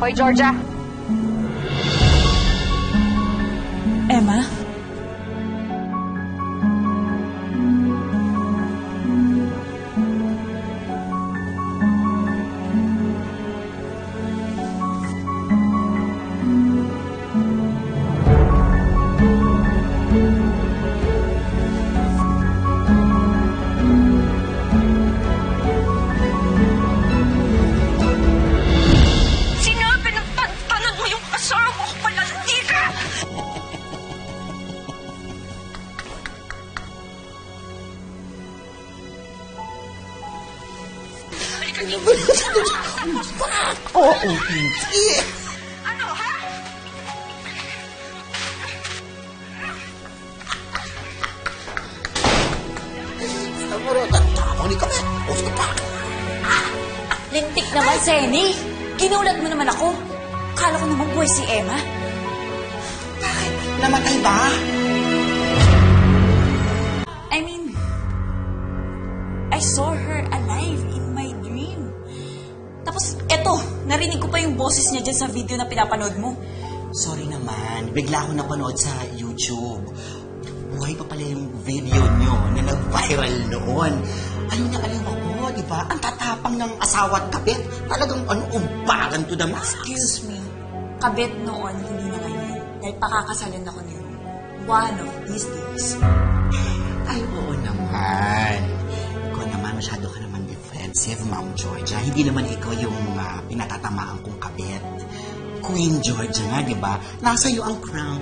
Hoy, Georgia! Emma? Sinabi ng tantanan mo yung asawa ko pala, hindi ka! Oo, hindi. Ano, ha? Namurot ang tao ni Kami. Gusto pa. Lintik naman, Senny! Ginulat mo naman ako. Kala ko naman buhay si Emma. Namatay ba? I mean, I saw her alive in my dream. Tapos, eto, narinig ko pa yung boses niya dyan sa video na pinapanood mo. Sorry naman. Bigla ako napanood sa YouTube. Buhay pa pala yung video nyo na nag-viral noon. Ayun na aliw ako, di ba? Ang tatapang ng asawa at kabit. Talagang umbagan to the max. Excuse me, kabit noon, hindi na ngayon. Dahil pakakasalin ako niyo. One of these days. Ay, oo naman. Ikaw naman, masyado ka naman defensive, Ma'am Georgia. Hindi naman ikaw yung pinatatamaan kong kabit. Queen Georgia nga, di ba? Nasa iyo ang crown.